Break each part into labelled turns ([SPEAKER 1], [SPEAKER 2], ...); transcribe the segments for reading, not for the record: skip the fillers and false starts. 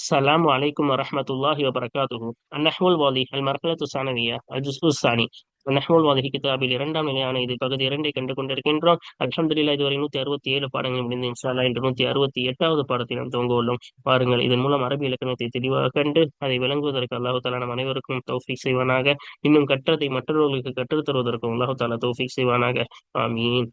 [SPEAKER 1] السلام عليكم ورحمة الله وبركاته. النحو الواضح المرحلة الثانوية الجزء الثاني. النحو الواضح கிதாபில் இரண்டாம் நிலையான இது பகுதி இரண்டை கண்டு கொண்டிருக்கின்றோம். அல்ஹம்துலில்லாஹ் இதுவரை 167 பாடங்கள் முடிந்து இன்ஷா அல்லாஹ் இன்று 168வது பாடத்தை நாம் துவங்க உள்ளோம். பாருங்கள், இதன் மூலம் அரபி இலக்கணத்தை தெளிவாக கண்டு அதை விளங்குவதற்கு அல்லாஹு தாலா நம் அனைவருக்கும் தௌஃபீக் செய்வானாக. இன்னும் கற்றதை மற்றவர்களுக்கு கற்றுத் தருவதற்கும் அல்லாஹு தாலா தௌஃபீக் செய்வானாக. ஆமீன்.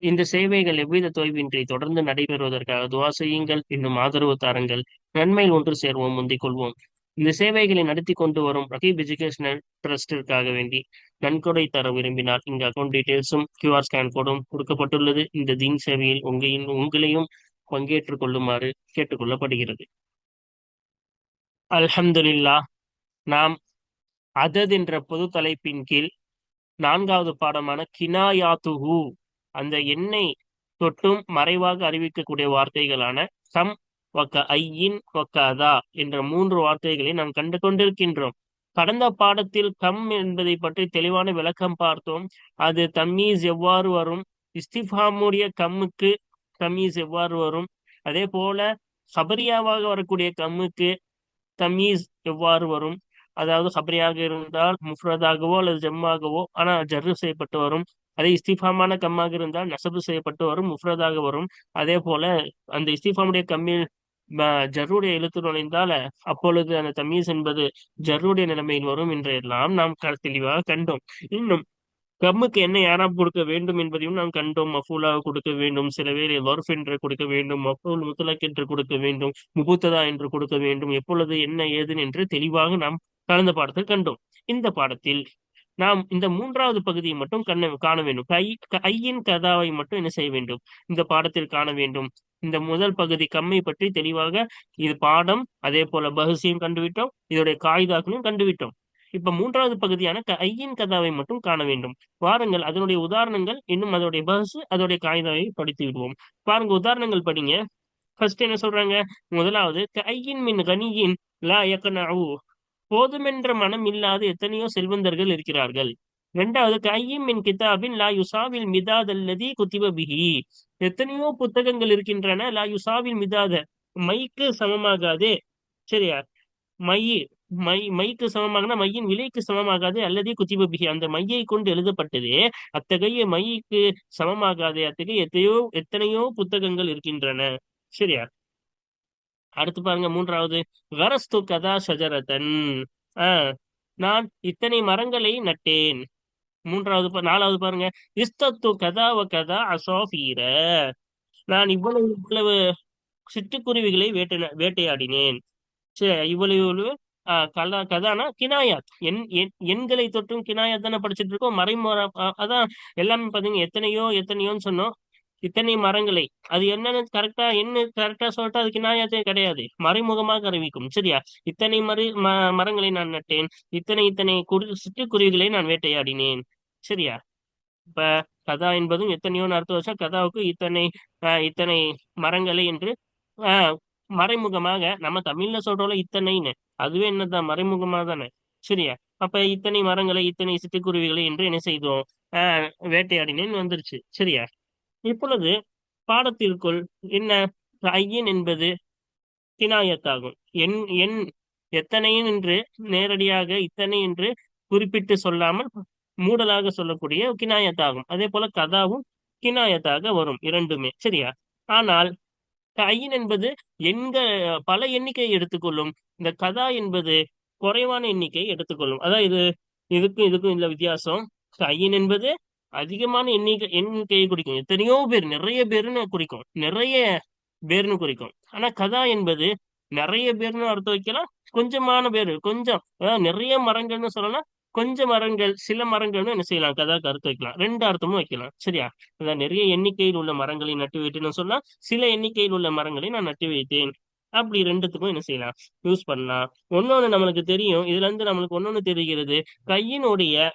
[SPEAKER 1] இந்த சேவைகள் எவ்வித தொய்வின்றி தொடர்ந்து நடைபெறுவதற்காக துவா செய்யுங்கள். இன்னும் ஆதரவு தாருங்கள். நன்மையில் ஒன்று சேர்வோம், முந்திக் கொள்வோம். இந்த சேவைகளை நடத்தி கொண்டு வரும் ரகீப் எஜுகேஷனல் ட்ரஸ்டிற்காக வேண்டி நன்கொடை தர விரும்பினால் இங்கு அக்கௌண்ட் டீடைல்ஸும் QR ஸ்கேன் கோடும் கொடுக்கப்பட்டுள்ளது. இந்த தீன் சேவையில் உங்களையும் பங்கேற்றுக் கொள்ளுமாறு கேட்டுக்கொள்ளப்படுகிறது. அல்ஹம்துலில்லாஹ். நாம் அதத் என்ற பொது தலைப்பின் கீழ் நான்காவது பாடமான கினாயாத்துஹு, அந்த எண்ணை தொட்டும் மறைவாக அறிவிக்கக்கூடிய வார்த்தைகளான கம், வக்க ஐயின், வக்க அதா என்ற மூன்று வார்த்தைகளை நாம் கண்டு கொண்டிருக்கின்றோம். கடந்த பாடத்தில் கம் என்பதை பற்றி தெளிவான விளக்கம் பார்த்தோம். அது தம்மீஸ் எவ்வாறு வரும், இஸ்திஃபாமுடைய கம்முக்கு தம்மீஸ் எவ்வாறு வரும், அதே போல சபரியாவாக வரக்கூடிய கம்முக்கு தமீஸ் எவ்வாறு வரும். அதாவது ஹபரியாக இருந்தால் முஃப்ரதாகவோ அல்லது ஜம்மாகவோ ஆனா ஜர்ரு செய்யப்பட்டு வரும். அதே இஸ்திஃபாமான கம்மாக இருந்தால் நசபு செய்யப்பட்டு வரும், முஃப்ரதாக வரும். அதே போல அந்த இஸ்திஃபாமுடைய கம்மில் ஜர்ருடைய எழுத்து நுழைந்தால் அப்பொழுது அந்த தமீஸ் என்பது ஜர்ருடைய நிலைமையில் வரும் என்றெல்லாம் நாம் தெளிவாக கண்டோம். இன்னும் கம்முக்கு என்ன யாராப் கொடுக்க வேண்டும் என்பதையும் நாம் கண்டோம். மஃபூலாக கொடுக்க வேண்டும், சில வேளை வர்ஃப் என்று கொடுக்க வேண்டும், மஃபூல் முத்தலக் என்று கொடுக்க வேண்டும், முபுத்ததா என்று கொடுக்க வேண்டும், எப்பொழுது என்ன ஏதுன்னு என்று தெளிவாக நாம் கலந்த பாடத்தில் கண்டோம். இந்த பாடத்தில் நாம் இந்த மூன்றாவது பகுதியை மட்டும் காண வேண்டும். ஐயின் கதாவை மட்டும் என்ன செய்ய வேண்டும், இந்த பாடத்தில் காண வேண்டும். இந்த முதல் பகுதி கம்மை பற்றி தெளிவாக இது பாடம், அதே போல பஹ்ஸையும் கண்டுவிட்டோம், இதோடைய காயிதாக்களையும் கண்டுவிட்டோம். இப்ப மூன்றாவது பகுதியான ஐயின் கதாவை மட்டும் காண வேண்டும். வாருங்கள், அதனுடைய உதாரணங்கள் இன்னும் அதோடைய பஹ்ஸ் அதோடைய காயிதாவை படித்து விடுவோம். பாருங்க, உதாரணங்கள் படிங்க. ஃபர்ஸ்ட் என்ன சொல்றாங்க? முதலாவது ஐயின் மின் கனியின் லா யக்னஉ, போதுமென்ற மனம் இல்லாத எத்தனையோ செல்வந்தர்கள் இருக்கிறார்கள். இரண்டாவது கையும் மின் கிதாபின் லா யுசாவில் மிதாத் அல்லதி குத்திப பிஹி, எத்தனையோ புத்தகங்கள் இருக்கின்றன. லா யுசாவில் மிதாத, மைக்கு சமமாகாதே. சரியா? மை மைக்கு சமமாகனா மையின் விலைக்கு சமமாகாது. அல்லது குத்திப பிஹி, அந்த மையை கொண்டு எழுதப்பட்டது அத்தகைய மைக்கு சமமாகாதே. அத்தகைய எத்தனையோ புத்தகங்கள் இருக்கின்றன. சரியா? அடுத்து பாருங்க, மூன்றாவது கரஸ்து கதா ஷஜரதன், நான் இத்தனை மரங்களை நட்டேன். நாலாவது பாருங்க, இஸ்தத்து கதா வ கதா அசாஃபீர, நான் இவ்வளவு இவ்வளவு சிட்டுக்குருவிகளை வேட்டையாடினேன். சரி, இவ்வளவு கதானா கினாயாத், எண்களை தொற்றும் கினாயாத் தானே படிச்சுட்டு இருக்கோம். மறைமுறை அதான் எல்லாமே பாத்தீங்க, எத்தனையோ எத்தனையோன்னு சொன்னோம். இத்தனை மரங்களை, அது என்னன்னு கரெக்டா சொல்லிட்டு அது கினாயாத்தே கிடையாது, மறைமுகமாக அறிவிக்கும். சரியா? இத்தனை மரங்களை நான் நட்டேன், இத்தனை இத்தனை சிட்டுக்குருவிகளை நான் வேட்டையாடினேன். சரியா? இப்ப கதா என்பதும் எத்தனையோன்னு அர்த்தம் வச்சா கதாவுக்கு இத்தனை இத்தனை மரங்களை என்று மறைமுகமாக, நம்ம தமிழ்ல சொல்றோம்ல இத்தனைன்னு, அதுவே என்னதான் மறைமுகமா தானே. சரியா? அப்ப இத்தனை மரங்களை இத்தனை சிட்டுக்குருவிகளை என்று என்ன செய்தோம், வேட்டையாடினேன்னு வந்துருச்சு. சரியா? இப்பொழுது பாடத்திற்குள் என்ன, ஐயன் என்பது கினாயத்தாகும். எண் எண் எத்தனை என்று நேரடியாக இத்தனை என்று குறிப்பிட்டு சொல்லாமல் மூடலாக சொல்லக்கூடிய கினாயத்தாகும். அதே போல கதாவும் கினாயத்தாக வரும், இரண்டுமே. சரியா? ஆனால் ஐயின் என்பது பல எண்ணிக்கையை எடுத்துக்கொள்ளும். இந்த கதா என்பது குறைவான எண்ணிக்கையை எடுத்துக்கொள்ளும். அதான் இதுக்கும் இந்த வித்தியாசம். ஐயின் என்பது அதிகமான எண்ணிக்கையை குறிக்கும், எத்தனையோ பேர், நிறைய பேர்னு குறிக்கும், நிறைய பேர்னு குறிக்கும். ஆனா கதா என்பது நிறைய பேர்னு அர்த்தம் வைக்கலாம், கொஞ்சமான பேரு, கொஞ்சம், அதாவது நிறைய மரங்கள்னு சொல்லலாம், கொஞ்சம் மரங்கள், சில மரங்கள்னு என்ன செய்யலாம், கதாக்கு அர்த்தம் வைக்கலாம். ரெண்டு அர்த்தமும் வைக்கலாம். சரியா? அதான் நிறைய எண்ணிக்கையில் உள்ள மரங்களை நட்டு வைத்தேன்னு சொல்லலாம், சில எண்ணிக்கையில் உள்ள மரங்களை நான் நட்டு வைத்தேன். அப்படி ரெண்டுத்துக்கும் என்ன செய்யலாம், யூஸ் பண்ணலாம். ஒன்னொன்னு நம்மளுக்கு தெரியும், இதுல இருந்து நம்மளுக்கு ஒன்னொன்னு தெரிகிறது. கையினுடைய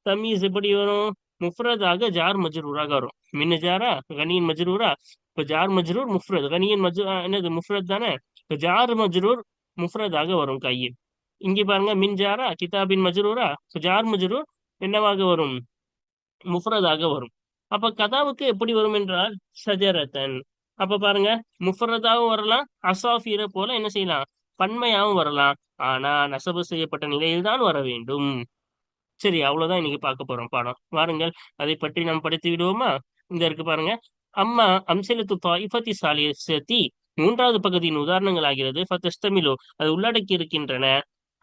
[SPEAKER 1] தமீஸ் எப்படி வரும்? முஃப்ரதாக ஜார் மஜ்ரூராக வரும். மின் ஜாரா கனியின் மஜ்ரூரா. இப்ப ஜார் மஜ்ரூர் முஃப்ரத், கனியின் என்னது முஃப்ரத் தானே. இப்ப ஜார் மஜ்ரூர் முஃப்ரதாக வரும் கையில். இங்க பாருங்க, மின் ஜாரா கிதாபின் மஜ்ரூரா, ஜார் மஜ்ரூர் என்னவாக வரும்? முஃப்ரதாக வரும். அப்ப கதாவுக்கு எப்படி வரும் என்றால் ஷஜரத்தன். அப்ப பாருங்க, முஃபரதாவும் வரலாம், அசாஃபீரை போல என்ன செய்யலாம், பன்மையாவும் வரலாம். ஆனா நசபு செய்யப்பட்ட நிலையில் தான் வர வேண்டும். சரி, அவ்வளவுதான் இன்னைக்கு பார்க்க போறோம் பாடம். வாருங்கள், அதை பற்றி நாம் படித்து விடுவோமா? இந்த இருக்கு பாருங்க. அம்மா அம்சலத்து தாயிஃபத்தி சாலிசத்தி, மூன்றாவது பகுதியின் உதாரணங்கள் ஆகிறது. ஃபதஸ்தமிலு, அது உள்ளடக்கி இருக்கின்றன.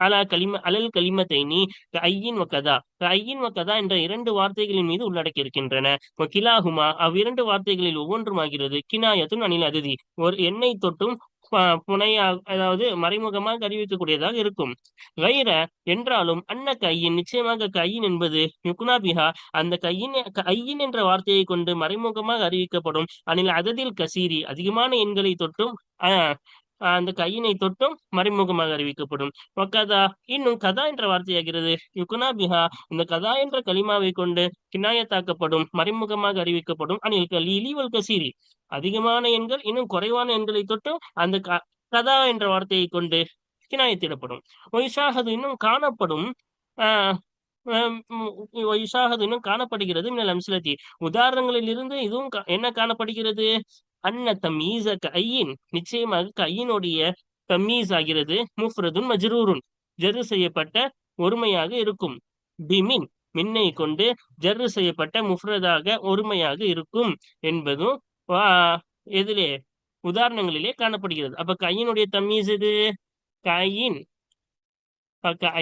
[SPEAKER 1] அலல் கலிமத்தைனி ஐயின் வக்கதா, ஐயின் வக்கதா என்ற இரண்டு வார்த்தைகளின் மீது உள்ளடக்கி இருக்கின்றன. கிலாகுமா, அவ்விரண்டு வார்த்தைகளில் ஒவ்வொன்றுமாகிறது கினாயத்துன் அனில் அதிதி, ஒரு எண்ணெய் தொட்டும் புனையா, அதாவது மறைமுகமாக அறிவிக்கக்கூடியதாக இருக்கும். வைர என்றாலும் அன்ன கையின், நிச்சயமாக கையின் என்பது யுக்னாபிஹா, அந்த கையின் என்ற வார்த்தையை கொண்டு மறைமுகமாக அறிவிக்கப்படும். அனில் அததில் கசீரி, அதிகமான எண்களை தொட்டும் அஹ் அந்த கையினை தொட்டும் மறைமுகமாக அறிவிக்கப்படும். கதா, இன்னும் கதா என்ற வார்த்தையாகிறது யுக்னாபிஹா, இந்த கதா என்ற கலிமாவை கொண்டு கினாயத்தாக்கப்படும், மறைமுகமாக அறிவிக்கப்படும். அனில் கலீலி வல் கசீரி, அதிகமான எண்கள் இன்னும் குறைவான எண்களை தொட்டும் அந்த கதா என்ற வார்த்தையை கொண்டு கினாயத்திடப்படும். ஒய்ஷாகது, இன்னும் காணப்படும். ஆஹ் ஒய்ஷாகது, இன்னும் காணப்படுகிறது. மினல் அம்சிலத்தி, உதாரணங்களில் இருந்து இதுவும் என்ன காணப்படுகிறது? அன்ன தமீஸ கையின், நிச்சயமாக கையினுடைய தமீஸ் ஆகிறது முஃப்ரதுன் மஜ்ரூருன், ஜர்ரு செய்யப்பட்ட ஒருமையாக இருக்கும். பிமின், மின்னை கொண்டு ஜர்ரு செய்யப்பட்ட முஃப்ரதாக ஒருமையாக இருக்கும் என்பதும் எதிலே, உதாரணங்களிலே காணப்படுகிறது. அப்ப கையினுடைய தமீஸ் எது? கையின்,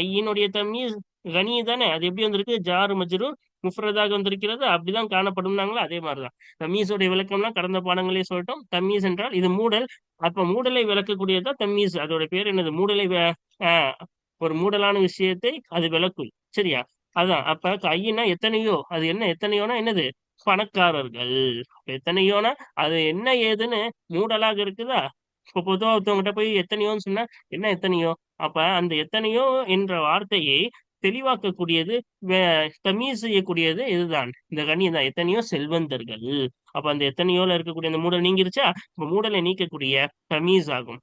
[SPEAKER 1] ஐயினுடைய தமீஸ் கனி தானே, அது எப்படி வந்திருக்கு? ஜாரு மஜ்ரூர் முஃப்ரதாக வந்திருக்கிறது, அப்படிதான் காணப்படும்னாங்களா? அதே மாதிரிதான் தமீஸோடைய விளக்கம்லாம் கடந்த பாடங்களே சொல்லிட்டோம். தமீஸ் என்றால் இது மூடல். அப்ப மூடலை விளக்கக்கூடியதுதான் தமீஸ். அதோட பேர் என்னது? மூடலை ஒரு மூடலான விஷயத்தை அது விளக்கும். சரியா? அதான். அப்ப கையினா எத்தனையோ, அது என்ன எத்தனையோனா என்னது? பணக்காரர்கள். எத்தனையோனா அது என்ன ஏதுன்னு மூடலாக இருக்குதா? இப்ப பொதுவா ஒருத்தவங்ககிட்ட போய் எத்தனையோன்னு சொன்னா என்ன எத்தனையோ, அப்ப அந்த எத்தனையோ என்ற வார்த்தையை தெளிவாக்கக்கூடியது, தமீஸ் செய்யக்கூடியது இதுதான், இந்த கணி தான். எத்தனையோ செல்வந்தர்கள். அப்ப அந்த எத்தனையோல இருக்கக்கூடிய அந்த மூடல் நீங்கிருச்சா? இப்ப மூடலை நீக்கக்கூடிய தமீஸ் ஆகும்.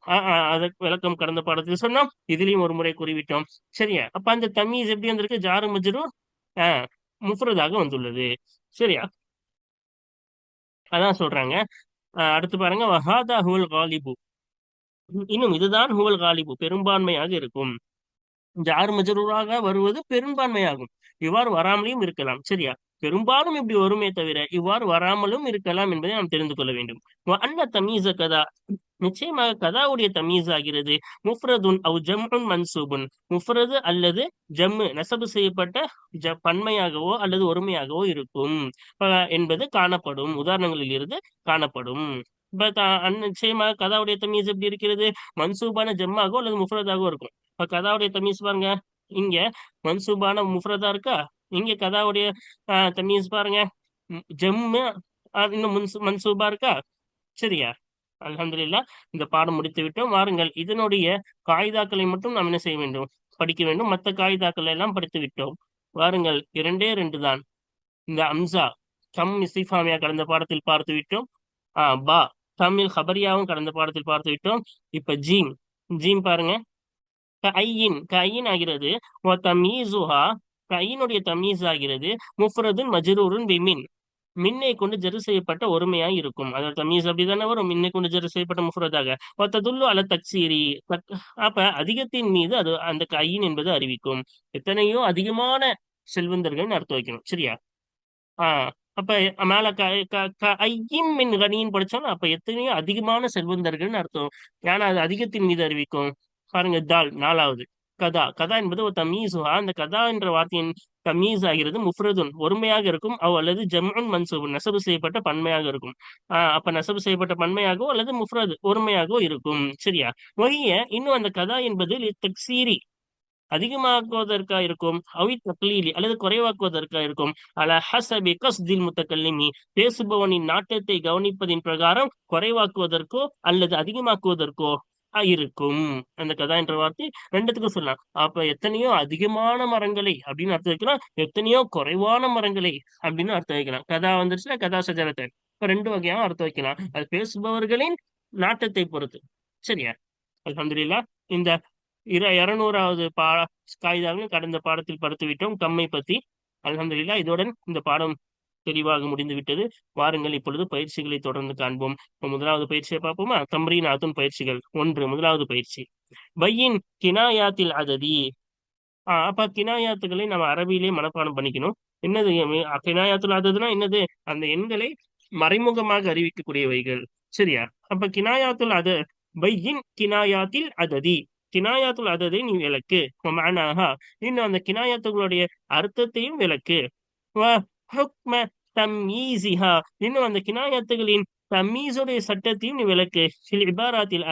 [SPEAKER 1] அதற்கு விளக்கம் கடந்த பாடத்தில் சொன்னோம், இதுலயும் ஒரு முறை கூறிவிட்டோம். சரியா? அப்ப அந்த தமீஸ் எப்படி வந்திருக்கு? ஜாரு மஜ்ரூர் முஃப்ரதாக வந்துள்ளது. சரியா? அதான் சொல்றாங்க. அடுத்து பாருங்க, வஹாதா ஹுவல் காலிபு, இன்னும் இதுதான் ஹுவல் காலிபு, பெரும்பான்மையாக இருக்கும். ஜார் மஜரூராக வருவது பெரும்பான்மையாகும். இவ்வாறு வராமலையும் இருக்கலாம். சரியா? பெரும்பாலும் இப்படி வருமே தவிர இவ்வாறு வராமலும் இருக்கலாம் என்பதை நாம் தெரிந்து கொள்ள வேண்டும். அன்ன தமீஸ கதா, நிச்சயமாக கதாவுடைய தமீஸ் ஆகிறது முஃப்ரதுன் அவ் ஜம்உன் மன்சூபுன், முஃப்ரது அல்லது ஜம்மு நசபு செய்யப்பட்ட பன்மையாகவோ அல்லது ஒருமையாகவோ இருக்கும் என்பது காணப்படும், உதாரணங்களில் இருந்து காணப்படும். நிச்சயமாக கதாவுடைய தமீஸ் எப்படி இருக்கிறது? மன்சூபான ஜம்மாகவோ அல்லது முஃப்ரதாகவோ இருக்கும். இப்ப கதாவுடைய தமீஸ் பாருங்க, இங்க மன்சூபான முஃப்ரதா இருக்கா, இங்க கதாவுடைய தமீஸ் பாருங்க ஜம்மு, இன்னும் மன்சூபா இருக்கா. சரியா? அல்ஹம்துலில்லாஹ், இந்த பாடம் முடித்து விட்டோம். வாருங்கள், இதனுடைய காயிதாக்களை மட்டும் நாம் என்ன செய்ய வேண்டும்? படிக்க வேண்டும். மற்ற காயிதாக்கள் எல்லாம் படித்து விட்டோம். வாருங்கள், இரண்டே ரெண்டு தான். இந்த அம்சா கம் இஸ்திஃபாமியா கடந்த பாடத்தில் பார்த்து விட்டோம். பா தமிழ் ஹபரியாவும் கடந்த பாடத்தில் பார்த்து விட்டோம். இப்ப ஜீம், ஜீம் பாருங்க, கையின் ஆகிறது தமீசுஹா, கையினுடைய தமீஸ் ஆகிறது முஃப்ரதுன் மஜ்ரூருன் பிமின், மின்னை கொண்டு ஜெரு செய்யப்பட்ட ஒருமையாய் இருக்கும். அதாவது தமீஸ் அப்படிதானே வரும், மின்னை கொண்டு ஜெரு செய்யப்பட்ட முஃப்ரதாக. ஒத்ததுல்லு அல தக்சீரி, அப்ப அதிகத்தின் மீது அது அந்த கையின் என்பது அறிவிக்கும். எத்தனையோ அதிகமான செல்வந்தர்கள் அர்த்தம் வைக்கணும். சரியா? ஆஹ் அப்ப மேல ஐயும் மின் கனின்னு படிச்சோம்னா அப்ப எத்தனையோ அதிகமான செல்வந்தர்கள்னு அர்த்தம். ஏன்னா அது அதிகத்தின் மீது அறிவிக்கும். பாருங்க, தால் நாலாவது. கதா, கதா என்பது ஒரு தமீசுஹா, அந்த கதா என்ற வார்த்தையின் தமீஸ் ஆகிறது முஃப்ரதுன் ஒருமையாக இருக்கும், அவ் அல்லது ஜம்உன் மன்சூபுன் நசபு செய்யப்பட்ட பன்மையாக இருக்கும். அப்ப நசபு செய்யப்பட்ட பன்மையாகவோ அல்லது முஃப்ரது ஒருமையாகவோ இருக்கும். சரியா? வகிய, இன்னும் அந்த கதா என்பது தக்சீரி அதிகமாக்குவதற்கா இருக்கும், அவி தக்லீலி அல்லது குறைவாக்குவதற்கா இருக்கும். அல ஹசபி கஸ்தில் முத்தக்கல்லிமி, பேசுபவனின் நாட்டத்தை கவனிப்பதின் பிரகாரம் குறைவாக்குவதற்கோ அல்லது அதிகமாக்குவதற்கோ இருக்கும். அந்த கதா என்ற வார்த்தை ரெண்டுத்துக்கும் சொல்லலாம். அப்ப எத்தனையோ அதிகமான மரங்களை அப்படின்னு அர்த்தம் வைக்கலாம், எத்தனையோ குறைவான மரங்களை அப்படின்னு அர்த்தம் வைக்கலாம். கதா வந்துருச்சுன்னா கதா சஜரத்தை, இப்ப ரெண்டு வகையாவும் அர்த்தம் வைக்கலாம். அது பேசுபவர்களின் நாட்டத்தை பொறுத்து. சரியா? அல்ஹம்துலில்லாஹ், இந்த 200வது காயிதாவையும் கடந்த பாடத்தில் படுத்து விட்டோம், கம்மை பத்தி. அல்ஹம்துலில்லாஹ், இதுடன் இந்த பாடம் தெளிவாக முடிந்து விட்டது. வாருங்கள் இப்பொழுது பயிற்சிகளை தொடர்ந்து காண்போம். இப்ப முதலாவது பயிற்சியை பார்ப்போமா? தம்ரீனாத்துன் பயிற்சிகள். முதலாவது பயிற்சி, பையின் கினாயாத்தில் அததி. அப்ப கினாயாத்துகளை நம்ம அரபியிலே மனப்பாடம் பண்ணிக்கணும். என்னது கினாயாத்துல் அததுனா என்னது? அந்த எண்களை மறைமுகமாக அறிவிக்கக்கூடியவைகள். சரியா? அப்ப கினாயாத்துல் அத பையின் கினாயாத்தில் அததி. கினாயாத்துல் அததை நீ விளக்கு. மஅனாஹா, இன்னும் அந்த கினாயாத்துகளுடைய அர்த்தத்தையும் விளக்கு. வ ஹுக்ம தம்யீசிஹா, இன்னும் அந்த கினாயாத்துகளின் தம்மீஸுடைய சட்டத்தையும் நீ விளக்கு. ஃபில் இபாரத்தில்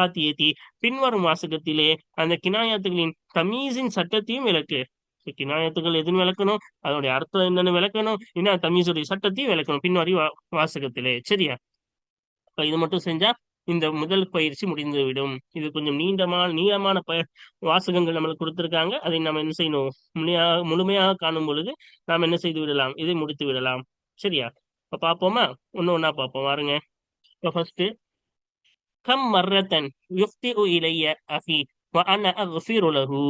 [SPEAKER 1] ஆத்தியதி, பின்வரும் வாசகத்திலே அந்த கினாயாத்துகளின் தமீஸின் சட்டத்தையும் விளக்கு. கினாயத்துகள் எதுன்னு விளக்கணும், அதனுடைய அர்த்தம் என்னன்னு விளக்கணும், இன்னும் தமீஸுடைய சட்டத்தையும் விளக்கணும் பின்வரி வாசகத்திலே. சரியா? இது மட்டும் செஞ்சா இந்த முதல் பயிற்சி முடிந்துவிடும். இது கொஞ்சம் நீளமான வாசகங்கள் நம்மளுக்கு கொடுத்திருக்காங்க. அதை நம்ம என்ன செய்யணும், முழுமையாக காணும் பொழுது நாம் என்ன செய்து விடலாம், இதை முடித்து விடலாம். சரியா? இப்ப பார்ப்போமா? ஒண்ணா பார்ப்போம் வாருங்க. இப்ப ஃபர்ஸ்ட், கம் மர்ரத்தன் யுஃப்திஉ இலைய அஃபி வ அன அக்ஃபிரு லஹு.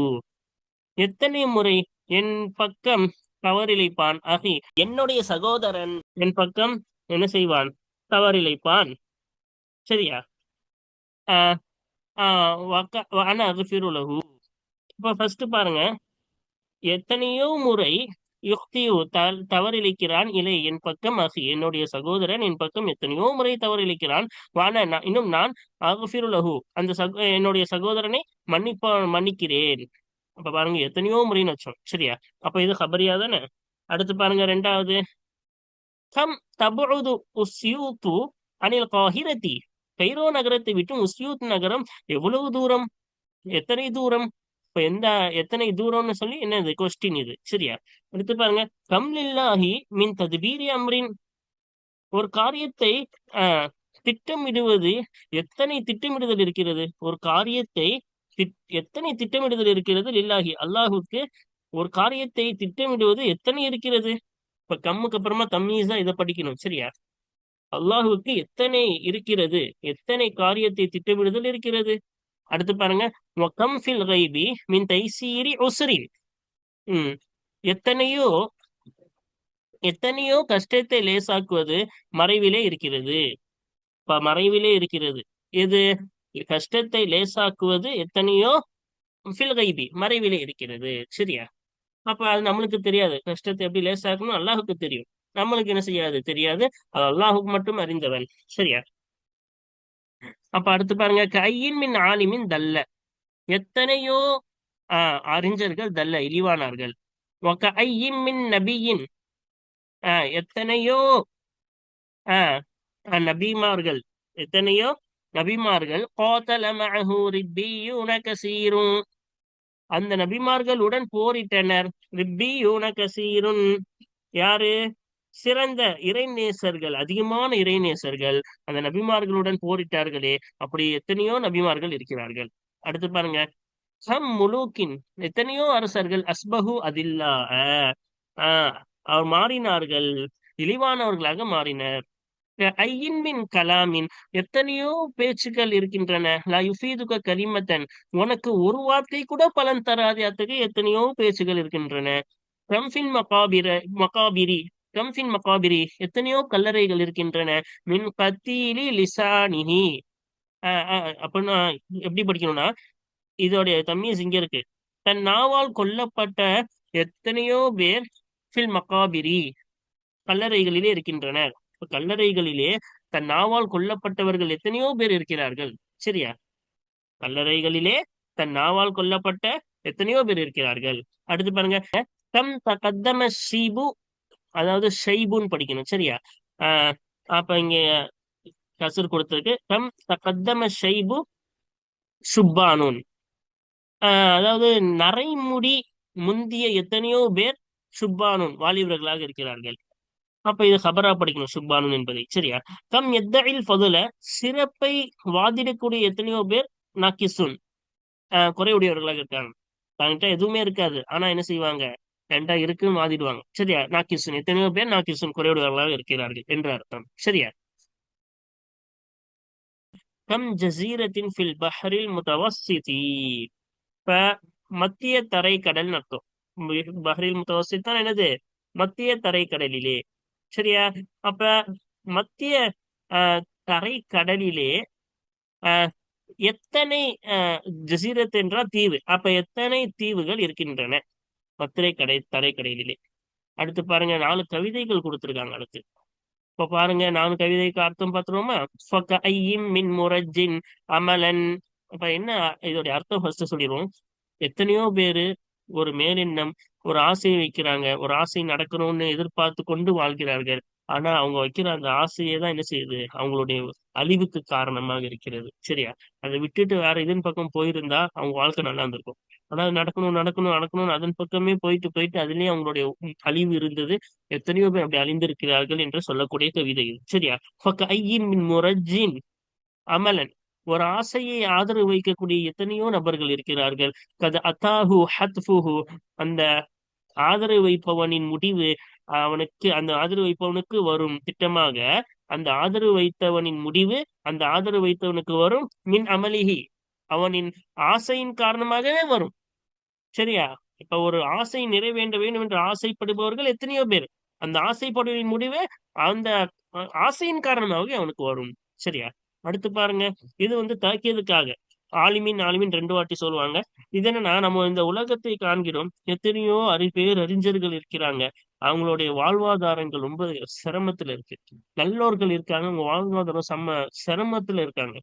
[SPEAKER 1] எத்தனை முறை என் பக்கம் தவறிழைப்பான் அஹி, என்னுடைய சகோதரன் என் பக்கம் என்ன செய்வான், தவறிழைப்பான். சரியா? ஆஹ் அன அக்ஃபிரு லஹு. இப்ப ஃபர்ஸ்ட் பாருங்க, எத்தனையோ முறை யுக்தியு தவறிழைக்கிறான் இலை என் பக்கம் அஹி, என்னுடைய சகோதரன் என் பக்கம் எத்தனையோ முறை தவறிழைக்கிறான். இன்னும் நான் அக்ஃபிரு லஹு, அந்த என்னுடைய சகோதரனை மன்னிக்கிறேன். அப்ப பாருங்க, எத்தனையோ முறைன்னு வச்சோம். சரியா? அப்ப இது ஹபரியா தானே. அடுத்து பாருங்க ரெண்டாவது, கம் தபுது உஸ்யூத்து அனில் காஹிரதி. கைரோ நகரத்தை விட்டு உஸ்யூத் நகரம் எவ்வளவு தூரம், எத்தனை தூரம்? இப்ப எத்தனை தூரம்னு சொல்லி என்னது கொஸ்டின் இது. சரியா? அடுத்து பாருங்க, கம் லில்லாஹி மின் தத்பீரி அம்ரின். ஒரு காரியத்தை திட்டமிடுவது, எத்தனை திட்டமிடுதல் இருக்கிறது ஒரு காரியத்தை, எத்தனை திட்டமிடுதல் இருக்கிறது லில்லாஹி அல்லாஹுக்கு, ஒரு காரியத்தை திட்டமிடுவது எத்தனை இருக்கிறது. இப்ப கம்முக்கு அப்புறமா தம்மீஸா இதை படிக்கணும். சரியா? அல்லாஹுக்கு எத்தனை இருக்கிறது, எத்தனை காரியத்தை திட்டமிடுதல் இருக்கிறது. அடுத்து பாருங்க, கம் ஃபில் கைபி மின் தைசீரி உஸ்ரி. எத்தனையோ எத்தனையோ கஷ்டத்தை லேசாக்குவது மறைவிலே இருக்கிறது. மறைவிலே இருக்கிறது எது, கஷ்டத்தை லேசாக்குவது எத்தனையோ ஃபில் கைபி மறைவிலே இருக்கிறது. சரியா? அப்ப அது நம்மளுக்கு தெரியாது, கஷ்டத்தை எப்படி லேசாக்கணும் அல்லாஹுக்கு தெரியும், நம்மளுக்கு என்ன செய்யாது, தெரியாது. அது அல்லாஹுக்கு மட்டும் அறிந்தவன். சரியா? அப்ப அடுத்து பாருங்க, கையின் மின் ஆலிமின் தல்ல. எத்தனையோ அறிஞர்கள் தல்ல இழிவானார்கள். மின் நபியின், எத்தனையோ நபிமார்கள், எத்தனையோ நபிமார்கள் கோத்தல மஅஹு ரிப்பியூன கஸீரும், அந்த நபிமார்களுடன் போரிட்டனர். ரிப்பியூன கஸீருன், யாரு? சிறந்த இறைநேசர்கள், அதிகமான இறைநேசர்கள் அந்த நபிமார்களுடன் போரிட்டார்களே, அப்படி எத்தனையோ நபிமார்கள் இருக்கிறார்கள். அடுத்து பாருங்க, சம் முலூக்கின், எத்தனையோ அரசர்கள் அஸ்பஹு அதில்லா, அவர் மாறினார்கள், இழிவானவர்களாக மாறினர். ஐயின் கலாமின், எத்தனையோ பேச்சுக்கள் இருக்கின்றன. லா யுஃபீதுக கலிமத்தன், உனக்கு ஒரு வார்த்தை கூட பலன் தராது அத்தகைய எத்தனையோ பேச்சுகள் இருக்கின்றன. கம்ஃபின் மகாபிரி கம்ஃபின் மகாபிரி, எத்தனையோ கல்லறைகள் இருக்கின்றன. மின் கத்தீலி லிசானிஹி. அப்படின்னா எப்படி படிக்கணும்னா, இதோடைய தம்மீஸ் இங்க இருக்கு. தன் நாவால் கொல்லப்பட்ட எத்தனையோ பேர் ஃபில் மகாபிரி, கல்லறைகளிலே இருக்கின்றனர். கல்லறைகளிலே தன் நாவால் கொல்லப்பட்டவர்கள் எத்தனையோ பேர் இருக்கிறார்கள். சரியா? கல்லறைகளிலே தன் நாவால் கொல்லப்பட்ட எத்தனையோ பேர் இருக்கிறார்கள். அடுத்து பாருங்க, கம் தகத்தம ஷீபு, அதாவது ஷைபுன்னு படிக்கணும். சரியா? அப்ப இங்க கசர் கொடுத்திருக்கு. கம் தகத்தம ஷைபு சுப்பானூன், அதாவது நரைமுடி முந்திய எத்தனையோ பேர் சுப்பானூன் வாலிபர்களாக இருக்கிறார்கள். அப்ப இது ஹபரா படிக்கணும் சுப்பானூன் என்பதை. சரியா? கம் எத்தஇல் ஃபதுல, சிறப்பை வாதிடக்கூடிய எத்தனையோ பேர் நாக்கிசுன், குறைவுடையவர்களாக இருக்காங்க. தன்கிட்ட எதுவுமே இருக்காது, ஆனா என்ன செய்வாங்க, என்கிட்ட இருக்குன்னு வாதிடுவாங்க. சரியா? நாக்கிசுன், எத்தனையோ பேர் நாக்கிசுன் குறைவுடையவர்களாக இருக்கிறார்கள் என்ற அர்த்தம். சரியா? கம் ஜசீரத்தின் ஃபில் பஹரில் முத்தவஸ்ஸிதி, இப்ப மத்திய தரை கடல் அர்த்தம். பஹரில் முத்தவஸ்ஸித் தான் என்னது, மத்திய தரைக்கடலிலே. சரியா? அப்ப மத்திய தரைக்கடலிலே எத்தனை ஜசீரத் என்றால் தீவு. அப்ப எத்தனை தீவுகள் இருக்கின்றன தரைக்கடலிலே? அடுத்து பாருங்க, 4 கவிதைகள் கொடுத்திருக்காங்க. அடுத்து இப்ப பாருங்க, 4 கவிதைக்கு அர்த்தம் பார்த்துருவோமா? மின் முரஜின் அமலன். அப்ப என்ன இதோடைய அர்த்தம் ஃபர்ஸ்ட் சொல்லிடுவோம். எத்தனையோ பேரு ஒரு மேலெண்ணம், ஒரு ஆசையை வைக்கிறாங்க, ஒரு ஆசை நடக்கணும்னு எதிர்பார்த்து கொண்டு வாழ்கிறார்கள். ஆனா அவங்க வைக்கிற அந்த ஆசையே தான் என்ன செய்யுது, அவங்களுடைய அழிவுக்கு காரணமாக இருக்கிறது. சரியா? அதை விட்டுட்டு வேற இதன் பக்கம் போயிருந்தா அவங்க வாழ்க்கை நல்லா இருந்திருக்கும். ஆனா அது நடக்கணும் நடக்கணும் நடக்கணும்னு அதன் பக்கமே போயிட்டு போயிட்டு அதுலயே அவங்களுடைய அழிவு இருந்தது. எத்தனையோ பேர் அப்படி அழிந்திருக்கிறார்கள் என்று சொல்லக்கூடிய கவிதை இது. சரியா? மின் முரஜின் அமலன். ஒரு ஆசையை ஆதரவு வைக்கக்கூடிய எத்தனையோ நபர்கள் இருக்கிறார்கள். கது அத்தாஹு ஹத்ஃபுஹு. அந்த ஆதரவு வைப்பவனின் முடிவு அவனுக்கு, அந்த ஆதரவு வைப்பவனுக்கு வரும் திட்டமாக, அந்த ஆதரவு வைத்தவனின் முடிவு அந்த ஆதரவு வைத்தவனுக்கு வரும் மின் அமலிஹி. அவனின் ஆசையின் காரணமாகவே வரும். சரியா? இப்ப ஒரு ஆசை நிறைவேற்ற வேண்டும் என்று ஆசைப்படுபவர்கள் எத்தனையோ பேர். அந்த ஆசைப்படுவதின் முடிவு அந்த ஆசையின் காரணமாக அவனுக்கு வரும். சரியா? அடுத்து பாருங்க, இது வந்து தாக்கியதுக்காக ஆலிமின் ஆலிமின் 2 வாட்டி சொல்லுவாங்க. இது என்னன்னா, நம்ம இந்த உலகத்தை காண்கிறோம், எத்தனையோ அறிஞர்கள் இருக்கிறாங்க. அவங்களுடைய வாழ்வாதாரங்கள் ரொம்ப சிரமத்துல இருக்கு. நல்லோர்கள் இருக்காங்க, அவங்க வாழ்வாதாரம் செம்ம சிரமத்துல இருக்காங்க.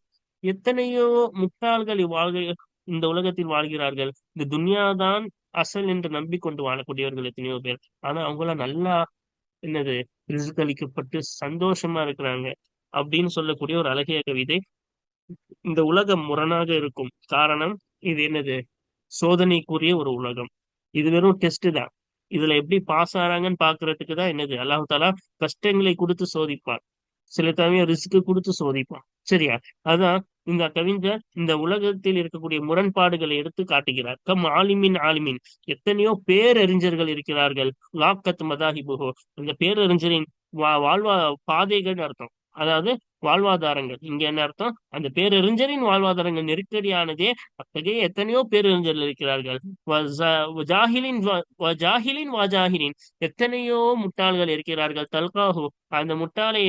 [SPEAKER 1] எத்தனையோ முட்டாள்கள் இந்த உலகத்தில் வாழ்கிறார்கள். இந்த துன்யாதான் அசல் என்று நம்பிக்கொண்டு வாழக்கூடியவர்கள் எத்தனையோ பேர். ஆனா அவங்களாம் நல்லா என்னது ரிஸ்க் அளிக்கப்பட்டு சந்தோஷமா இருக்கிறாங்க அப்படின்னு சொல்லக்கூடிய ஒரு அழகிய கவிதை. இந்த உலகம் முரணாக இருக்கும் காரணம் இது என்னது, சோதனைக்குரிய ஒரு உலகம். இது வெறும் டெஸ்ட் தான். இதுல எப்படி பாஸ் ஆறாங்கன்னு பாக்குறதுக்கு தான் என்னது அல்லாஹ் தாலா கஷ்டங்களை கொடுத்து சோதிப்பார். சில சமயம் ரிஸ்க் கொடுத்து சோதிப்பான். சரியா? அதான் இந்த கவிஞர் இந்த உலகத்தில் இருக்கக்கூடிய முரண்பாடுகளை எடுத்து காட்டுகிறார். ஆலிமின் ஆலிமின். எத்தனையோ பேரறிஞர்கள் இருக்கிறார்கள். லாக்கத் மதாஹிபுஹோ. இந்த பேரறிஞரின் வாழ்வா பாதைகள் அர்த்தம். அதாவது வாழ்வாதாரங்கள். இங்க என்ன அர்த்தம்? அந்த பேரறிஞரின் வாழ்வாதாரங்கள் நெருக்கடியானதே. அத்தகைய எத்தனையோ பேரறிஞர்கள் இருக்கிறார்கள். ஜாஹிலின் வாஜாஹிலின். எத்தனையோ முட்டாள்கள் இருக்கிறார்கள். தல்காஹு. அந்த முட்டாளை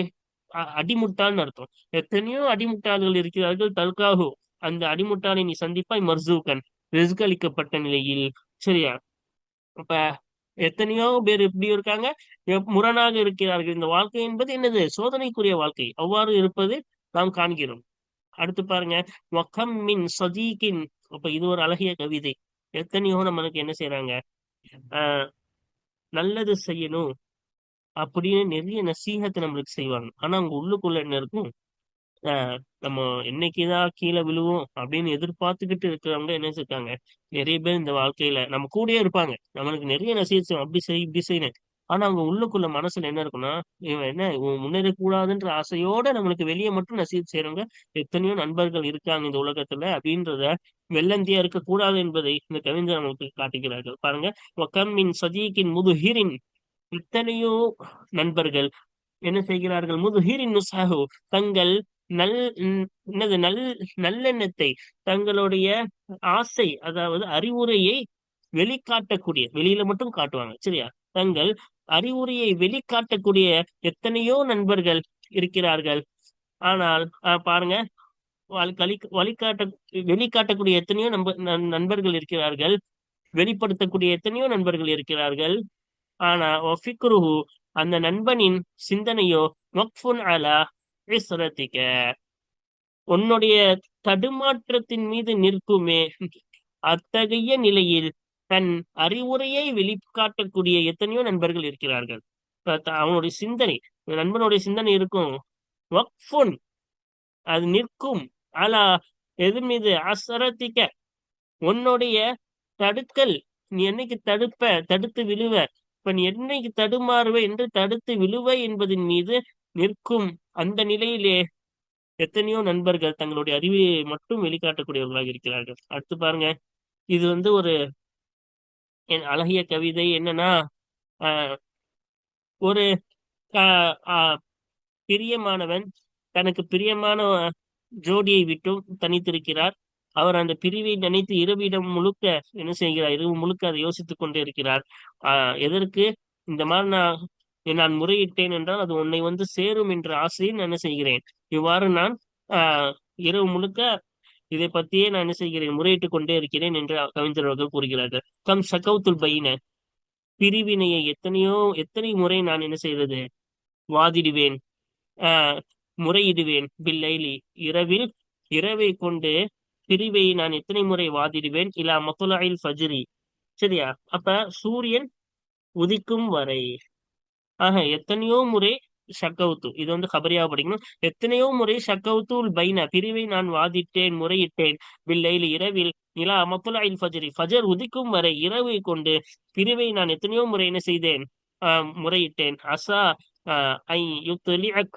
[SPEAKER 1] அடிமுட்டாள்னு அர்த்தம். எத்தனையோ அடிமுட்டாள்கள் இருக்கிறார்கள். தல்காஹு. அந்த அடிமுட்டாளை நீ சந்திப்பாய். மர்சூகன். ரிஸ்க் அளிக்கப்பட்ட நிலையில். சரியா? அப்ப எத்தனையோ பேர் எப்படி இருக்காங்க, முரணாக இருக்கிறார்கள். இந்த வாழ்க்கை என்பது என்னது, சோதனைக்குரிய வாழ்க்கை. அவ்வாறு இருப்பது நாம் காண்கிறோம். அடுத்து பாருங்க, வக்கம் மின் சதீக்கின். அப்ப இது ஒரு அழகிய கவிதை. எத்தனையோ நம்மளுக்கு என்ன செய்யறாங்க, ஆஹ் நல்லது செய்யணும் அப்படின்னு நிறைய நசீகத்தை நம்மளுக்கு செய்வாங்க. ஆனா அவங்க உள்ளுக்குள்ள என்ன இருக்கும், நம்ம என்னைக்குதான் கீழே விழுவோம் அப்படின்னு எதிர்பார்த்துக்கிட்டு இருக்கிறவங்க என்ன இருக்காங்க, நிறைய பேர் இந்த வாழ்க்கையில நம்ம கூடயே இருப்பாங்க. நம்மளுக்கு நிறைய நசீகம் அப்படி செய் இப்படி செய்யணும். ஆனா அவங்க உள்ளுக்குள்ள மனசுல என்ன இருக்குன்னா, இவன் என்ன இவன் முன்னேறக்கூடாதுன்ற ஆசையோட நம்மளுக்கு வெளியே மட்டும் நசீத் செய்யறவங்க எத்தனையோ நண்பர்கள் இருக்காங்க இந்த உலகத்துல அப்படின்றத, வெள்ளந்தியா இருக்கக்கூடாது என்பதை இந்த கவிஞர் நம்மளுக்கு காட்டுகிறார்கள். பாருங்க, ஒக்கம்மின் சதீக்கின் முதுஹிரின். எத்தனையோ நண்பர்கள் என்ன செய்கிறார்கள், முதுஹிரின் நுசாஹு. தங்கள் நல் என்னது நல்லெண்ணத்தை, தங்களுடைய ஆசை, அதாவது அறிவுரையை வெளிக்காட்டக்கூடிய, வெளியில மட்டும் காட்டுவாங்க. சரியா? தங்கள் அறிவுரையை வெளிக்காட்டக்கூடிய எத்தனையோ நண்பர்கள் இருக்கிறார்கள். ஆனால் பாருங்க, வழிகாட்ட வெளிக்காட்டக்கூடிய எத்தனையோ நண்பர்கள் இருக்கிறார்கள். வெளிப்படுத்தக்கூடிய எத்தனையோ நண்பர்கள் இருக்கிறார்கள். ஆனா ஒஃபிக்ருஹு. அந்த நண்பனின் சிந்தனையோ வக்ஃபுன் அலா இஸ்ரத்திக. உன்னுடைய தடுமாற்றத்தின் மீது நிற்குமே. அத்தகைய நிலையில் தன் அறிவுரையை வெளிக்காட்டக்கூடிய எத்தனையோ நண்பர்கள் இருக்கிறார்கள். அவனுடைய சிந்தனை, நண்பனுடைய சிந்தனை இருக்கும். வக்ஃபுன். அது நிற்கும். அலா. எது மீது? அசரத்திக்க. உன்னுடைய தடுக்கல். நீ என்னைக்கு தடுத்து விழுவ, இப்ப நீ என்னைக்கு தடுமாறுவ என்று தடுத்து விழுவ என்பதன் மீது நிற்கும். அந்த நிலையிலே எத்தனையோ நண்பர்கள் தங்களுடைய அறிவை மட்டும் வெளிக்காட்டக்கூடியவர்களாக இருக்கிறார்கள். அடுத்து பாருங்க, இது வந்து ஒரு அழகிய கவிதை. என்னன்னா, ஆஹ் ஒரு பிரியமானவன் தனக்கு பிரியமான ஜோடியை விட்டும் தனித்திருக்கிறார். அவர் அந்த பிரிவை நினைத்து இரவிடம் முழுக்க என்ன செய்கிறார், இரவு முழுக்க அதை யோசித்துக் கொண்டே இருக்கிறார். எதற்கு? இந்த மாதிரி நான் முறையிட்டேன் என்றால் அது உன்னை வந்து சேரும் என்ற ஆசையில் நான் என்ன செய்கிறேன். இவ்வாறு நான் ஆஹ் இரவு முழுக்க இதை பற்றியே நான் என்ன செய்கிறேன், முறையிட்டுக் கொண்டே இருக்கிறேன் என்று கவிஞர் அவர்கள் கூறுகிறார்கள். கம் ஷகவுத்துல் பைன, பிரிவினையை எத்தனை முறை நான் என்ன செய்வது, வாதிடுவேன், ஆஹ் முறையிடுவேன். பில்லைலி, இரவில், இரவை கொண்டு பிரிவை நான் எத்தனை முறை வாதிடுவேன். இலா மத்துலாயில் ஃபஜ்ரி, சரியா, அப்ப சூரியன் உதிக்கும் வரை. ஆக எத்தனையோ முறை ஷக்கவுத்து, இது வந்து கபரியா படிக்கணும். எத்தனையோ முறை ஷக்கவுத்துல் பைன, பிரிவை நான் வாதிட்டேன், முறையிட்டேன். பில்லைலி, இரவில், இலா மத்துலாயில் ஃபஜ்ரி, ஃபஜர் உதிக்கும் வரை இரவை கொண்டு பிரிவை நான் எத்தனையோ முறை என்ன செய்தேன், முறையிட்டேன். அசா ஐ யுத்லிஅக்,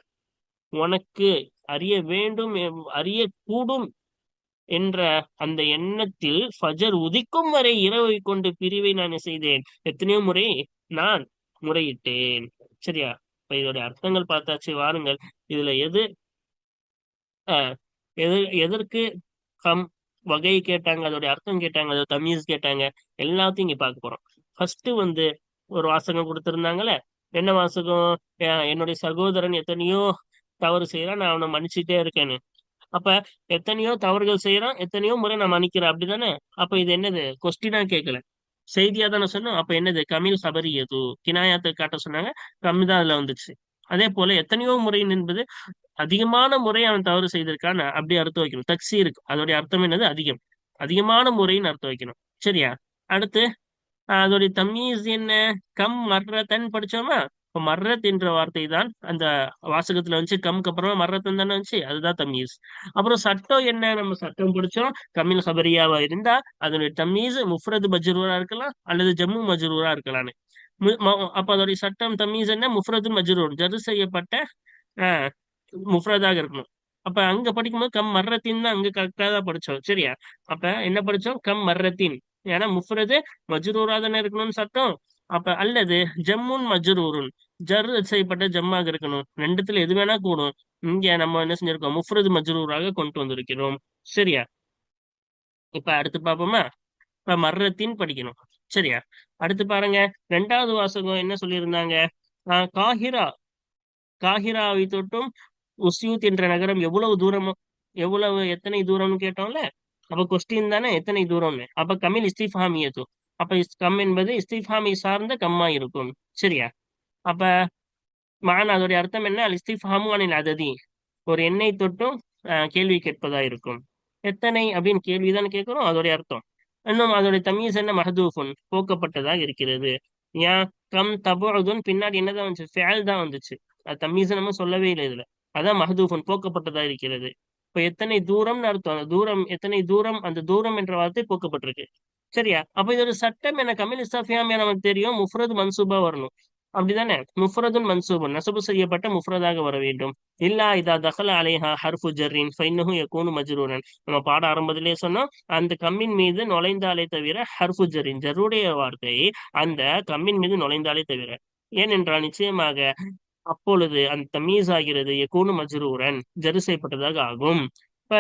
[SPEAKER 1] உனக்கு அறிய வேண்டும், அறிய கூடும் என்ற அந்த எண்ணத்தில் ஃபஜர் உதிக்கும் வரை இரவை கொண்டு பிரிவை நான் செய்தேன். எத்தனையோ முறை நான் முறையிட்டேன். சரியா, இப்ப இதோட அர்த்தங்கள் பார்த்தாச்சு. வாருங்கள், இதுல அஹ், எது எதற்கு கம் வகை கேட்டாங்க, அதோட அர்த்தம் கேட்டாங்க, அதோட தமீஸ் கேட்டாங்க, எல்லாத்தையும் இங்க பார்க்க போறோம். ஃபர்ஸ்ட் வந்து ஒரு வாசகம் கொடுத்திருந்தாங்கல்ல. என்ன வாசகம்? என்னுடைய சகோதரன் எத்தனையோ தவறு செய்யறான், நான் அவனை மன்னிச்சுட்டே இருக்கேன்னு. அப்ப எத்தனையோ தவறுகள் செய்யறான், எத்தனையோ முறை நான் மன்னிக்கிறேன், அப்படிதானே? அப்ப இது என்னது, கொஸ்டினா கேட்கல, செய்தியா தானே சொன்னோம். அப்ப என்னது, கமில் சபரி எது, கினாயத்தை காட்ட சொன்னாங்க, கம்மி தான் அதுல வந்துச்சு. அதே போல எத்தனையோ முறை என்பது அதிகமான முறை அவன் தவறு செய்திருக்கான், அப்படி அர்த்தம் வைக்கணும். தக்சீருக்கு அதோடைய அர்த்தம் என்னது, அதிகம், அதிகமான முறைன்னு அர்த்தம் வைக்கணும். சரியா, அடுத்து அதோடைய தம்மீஸ் என்ன? கம் மர்ரத்தன் படிச்சோமா? இப்ப மர்ரத் என்ற வார்த்தை தான் அந்த வாசகத்துல வந்துச்சு. கம்க்கு அப்புறமா மர்ரத்தன் தானே வந்துச்சு, அதுதான் தம்மீஸ். அப்புறம் சட்டம் என்ன? நம்ம சட்டம் படிச்சோம். கம்மில் ஹபரியாவா இருந்தா அதனுடைய தம்மீஸ் முஃப்ரது மஜ்ரூரா இருக்கலாம் அல்லது ஜம்மு மஜ்ரூரா இருக்கலாம்னு. அப்ப அதோடைய சட்டம் தம்மீஸ் என்ன? முஃப்ரது மஜ்ரூர், ஜரு செய்யப்பட்ட ஆஹ் முஃப்ரதாக இருக்கணும். அப்ப அங்க படிக்கும்போது கம் மர்ரத்தின் தான் அங்க கரெக்டா தான் படிச்சோம். சரியா, அப்ப என்ன படிச்சோம்? கம் மர்ரத்தின், ஏன்னா முஃப்ரது மஜ்ரூரா தானே இருக்கணும்னு சட்டம். அப்ப அல்லது ஜம்முன் மஜ்ரூருன், ஜர் செய்யப்பட்ட ஜம்மாக இருக்கணும். ரெண்டுத்துல எது வேணா கூடும். இங்க நம்ம என்ன செஞ்சிருக்கோம், முஃப்ரது மஜ்ரூராக கொண்டு வந்திருக்கிறோம். சரியா, இப்ப அடுத்து பார்ப்போமா? இப்ப மர்ரத்தின் படிக்கணும். சரியா, அடுத்து பாருங்க, ரெண்டாவது வாசகம் என்ன சொல்லியிருந்தாங்க? காஹிரா, காஹிராவை தொட்டும் உஸ்யூத் என்ற நகரம் எவ்வளவு தூரம், எத்தனை தூரம்னு கேட்டோம்ல. அப்ப கொஸ்டின் தானே, எத்தனை தூரம்னு. அப்ப கம்மில் இஸ்திஃபாமியது, அப்ப கம் என்பது இஸ்திஃபாமி சார்ந்த கம்மா இருக்கும். சரியா, அப்ப அதோடைய அர்த்தம் என்ன? அல் இஸ்திஃபாமு அனில் அததி, ஒரு எண்ணை தொட்டும் கேள்வி கேட்பதா இருக்கும். எத்தனை அப்படின்னு கேள்விதான் கேட்கிறோம், அதோடைய அர்த்தம். இன்னும் அதோடைய தமீஸ் என்ன? மஹதூஃபுன், போக்கப்பட்டதாக இருக்கிறது. ஏன்? கம் தபுதுன் பின்னாடி என்னதான் வந்துச்சு, ஃபேல் தான் வந்துச்சு. அது தமீஸ் நம்ம சொல்லவே இல்லை இதுல. அதான் மஹதூஃபுன், போக்கப்பட்டதா இருக்கிறது. இப்ப எத்தனை தூரம்னு அர்த்தம், அந்த தூரம் எத்தனை தூரம், அந்த தூரம் என்ற வார்த்தை போக்கப்பட்டிருக்கு. சரியா, அப்ப இதோட சட்டம் என்ன? கமில் இஸ்தாஃபியாமியா நமக்கு தெரியும், முஃப்ரது மன்சூபா வரணும். அப்படிதானே? முஃப்ரதுன் மன்சூபன், நசபு செய்யப்பட்ட முஃப்ரதாக வர வேண்டும். இல்லா இதா தஹல அலைஹா ஹர்ஃபு ஜர்ரின் ஃபைன்னஹு யகூனு மஜ்ரூரன், நம்ம பாட ஆரம்பத்திலே சொன்னோம். அந்த கம்மின் மீது நுழைந்தாலே தவிர, ஹர்ஃபு ஜர்ரின், ஜர்ருடைய வார்த்தை அந்த கம்மின் மீது நுழைந்தாலே தவிர. ஏனென்றால் நிச்சயமாக அப்பொழுது அந்த தமீஸ் ஆகிறது யகூனு மஜ்ரூரன், ஜரு செய்யப்பட்டதாக ஆகும். இப்ப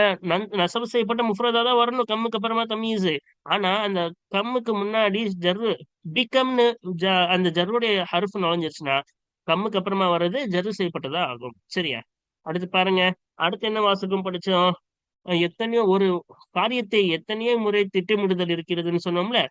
[SPEAKER 1] நசபு செய்யப்பட்ட முஃப்ரதா தான் வரணும் கம்முக்கு அப்புறமா தமீஸ். ஆனா அந்த கம்முக்கு முன்னாடி ஜர்ரு, பிகம்னு அந்த ஜர்ருடைய ஹருஃப் நுழைஞ்சிருச்சுன்னா கம்முக்கு அப்புறமா வர்றது ஜர்ரு செய்யப்பட்டதா ஆகும். சரியா, அடுத்து பாருங்க, அடுத்து என்ன வாசகம் படிச்சோம்? எத்தனையோ ஒரு காரியத்தை எத்தனையோ முறை திட்டமிடுதல் இருக்கிறதுன்னு சொன்னோம்ல.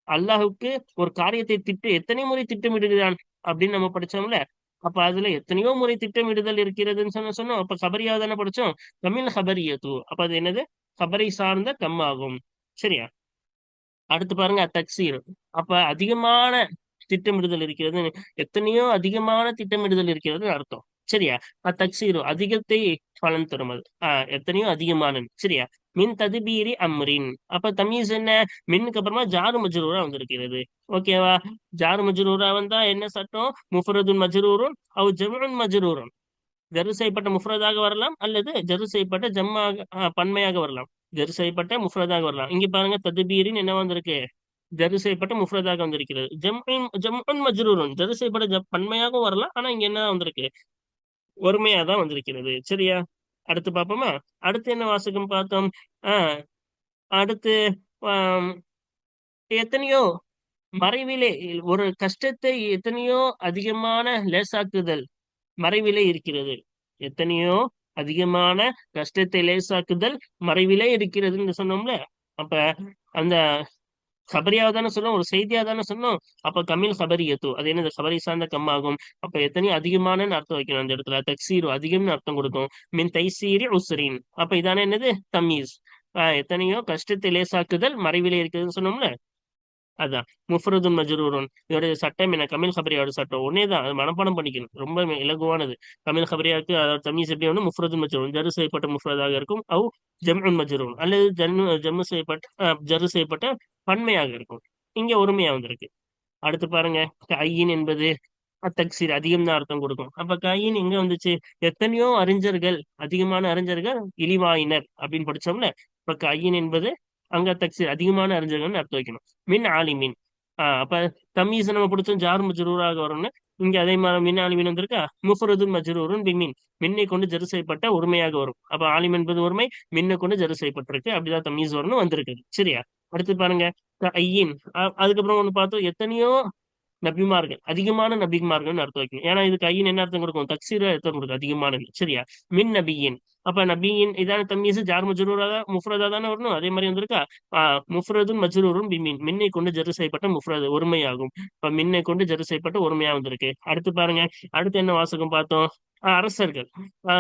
[SPEAKER 1] அல்லாஹுக்கு ஒரு காரியத்தை எத்தனை முறை திட்டமிடுகிறான் அப்படின்னு நம்ம படிச்சோம்ல. அப்ப அதுல எத்தனையோ முறை திட்டமிடுதல் இருக்கிறதுன்னு சொன்னோம். அப்ப கபரியா தானே படிச்சோம். தமிழ் ஹபரியத்து, அப்ப அது என்னது, கபரை சார்ந்த கம்மாகும். சரியா, அடுத்து பாருங்க தக்சீர், அப்ப அதிகமான திட்டமிடுதல் இருக்கிறது, எத்தனையோ அதிகமான திட்டமிடுதல் இருக்கிறது அர்த்தம். சரியா, தக்சீரு அதிகத்தை பலன் தரும், அது எத்தனையோ அதிகமான. சரியா, மின் ததுபீரி அம்ரின், அப்ப தமீஸ் என்ன? மின்னுக்கு அப்புறமா ஜாரு மஜ்ரூரா வந்திருக்கிறது. ஓகேவா, ஜாரு மஜ்ரூரா வந்தா என்ன சட்டம்? முஃபரதுன் மஜ்ரூரும் அவ் ஜம்உன் மஜ்ரூரும், ஜரு செய்யப்பட்ட முஃப்ரதாக வரலாம் அல்லது ஜரு செய்யப்பட்ட ஜம்மாக பன்மையாக வரலாம். ஜரு செய்யப்பட்ட முஃப்ரதாக வரலாம். இங்க பாருங்க, ததுபீரின் என்ன வந்திருக்கு? ஜரு செய்யப்பட்ட முஃப்ரதாக வந்திருக்கிறது. ஜம்உன் மஜ்ரூருன், ஜரு செய்யப்பட்ட பன்மையாகவும் வரலாம். ஆனா இங்க என்ன வந்திருக்கு? ஒருமையா தான் வந்திருக்கிறது. சரியா, அடுத்து பார்ப்போமா? அடுத்து என்ன வாசகம் பார்த்தோம்? ஆஹ் அடுத்து ஆம், எத்தனையோ மறைவிலே ஒரு கஷ்டத்தை எத்தனையோ அதிகமான லேசாக்குதல் மறைவிலே இருக்கிறது. எத்தனையோ அதிகமான கஷ்டத்தை லேசாக்குதல் மறைவிலே இருக்கிறதுன்னு சொன்னோம்ல. அப்ப அந்த கபரியாவை தானே சொன்னோம், ஒரு செய்தியா தானே சொன்னோம். அப்ப கமில் கபரியத்து அது என்னது, கபரி சார்ந்த கம்மாகும். அப்ப எத்தனையோ அதிகமான அர்த்தம் வைக்கணும் அந்த இடத்துல. தக்சீரு அதிகம்னு அர்த்தம் கொடுக்கும். மின் தைசீரி உஸ்ரீன் அப்ப இதானே என்னது தமீஸ். எத்தனையோ கஷ்டத்தை லேசாக்குதல் மறைவிலே இருக்குதுன்னு சொன்னோம்ல. அதான் முஃப்ரதுன் மஜ்ரூருன் இதோட சட்டம் என்ன, கமில் கபரியாவோட சட்டம் ஒன்னேதான். அது மனப்பாடம் பண்ணிக்கணும், ரொம்ப இலகுவானது. கமில் கபரியாவுக்கு அதோட தமீஸ் எப்படி வந்து முஃப்ரதுன் மஜ்ரூன் ஜரு செய்யப்பட்ட முஃப்ரதாக இருக்கும். அவு ஜம்உன் மஜ்ரூன் அல்லது ஜம்மு செய்யப்பட்ட ஜரு செய்யப்பட்ட பன்மையாக இருக்கும். இங்க ஒருமையா வந்திருக்கு. அடுத்து பாருங்க, கையின் என்பது தக்சீர் அதிகம் தான் அர்த்தம் கொடுக்கும். அப்ப கையின் எங்க வந்துச்சு, எத்தனையோ அறிஞர்கள் அதிகமான அறிஞர்கள் இழிவாயினர் அப்படின்னு படிச்சோம்ல. இப்ப கையின் என்பது அங்க தக்சீர் அதிகமான அறிஞர்கள் அர்த்தம் வைக்கணும். மின் ஆலிமின் அப்ப தமீஸ் நம்ம பிடிச்சோம் ஜார் மஜ்ரூராக வரும்னு. இங்க அதே மாதிரி மின் ஆலிமின் வந்திருக்கா, முஃபரதுன் மஜ்ரூருன் பிமின் மின்னை கொண்டு ஜரு செய்யப்பட்ட ஒருமையாக வரும். அப்ப ஆலிம் என்பது ஒருமை, மின்னை கொண்டு ஜரு செய்யப்பட்டிருக்கு. அப்படிதான் தமீஸ் வரணும் வந்திருக்குது. சரியா? அடுத்து பாருங்க, ஐயின் அதுக்கப்புறம் ஒண்ணு பார்த்தோம், எத்தனையோ நபிமார்கள் அதிகமான நபிமார்கள்னு அர்த்தம் வைக்கணும். ஏன்னா இது கையின் என்ன அர்த்தம் கொடுக்கும், தக்சீரா அர்த்தம் கொடுக்கும் அதிகமான. சரியா? மின் நபியின் அப்ப நபியின் இதான தம்மீஸ் ஜார் மஜ்ரூரா முஃப்ரதா தானே வரணும். அதே மாதிரி வந்திருக்கா, முஃப்ரதுன் மஜ்ரூரும் பிமின் மின்னை கொண்டு ஜரு செய்யப்பட்ட முஃப்ரது ஒருமையாகும். இப்ப மின்னை கொண்டு ஜரு செய்யப்பட்ட ஒருமையா வந்திருக்கு. அடுத்து பாருங்க, அடுத்து என்ன வாசகம் பார்த்தோம், அரசர்கள்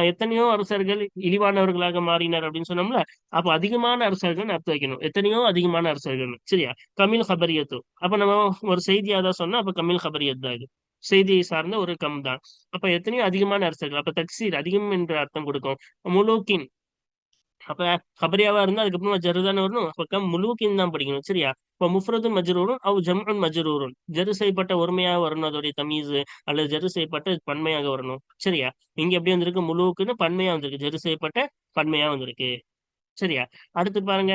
[SPEAKER 1] எத்தனையோ அரசர்கள் இழிவானவர்களாக மாறினர் அப்படின்னு சொன்னோம்ல. அப்ப அதிகமான அரசர்கள் அர்த்தம் வைக்கணும், எத்தனையோ அதிகமான அரசர்கள். சரியா? கமில் ஹபரியத்து அப்ப நம்ம ஒரு செய்தியா தான் சொன்னா அப்ப கமில் ஹபரியத் தான் இது, செய்தியை சார்ந்த ஒரு கம் தான். அப்ப எத்தனையோ அதிகமான அரசர்கள் அப்ப தக்சீர் அதிகம் என்ற அர்த்தம் கொடுக்கும். முலூக்கின் அப்ப ஹபரியாவா இருந்தா அதுக்கப்புறமா ஜருதான வரணும். அப்ப கம் முலூக்கின் தான் படிக்கணும். சரியா? இப்ப முஃப்ரதுன் மஜ்ரூரும் அவ் ஜம்உன் மஜ்ரூரும் ஜரு செய்யப்பட்ட ஒருமையாக வரணும் அதோடைய தமீஸ், அல்லது ஜரு செய்யப்பட்ட பன்மையாக வரணும். சரியா? இங்க எப்படி வந்திருக்கு, முலூக்குன்னு பன்மையா வந்திருக்கு, ஜரு செய்யப்பட்ட பன்மையா வந்திருக்கு. சரியா? அடுத்து பாருங்க,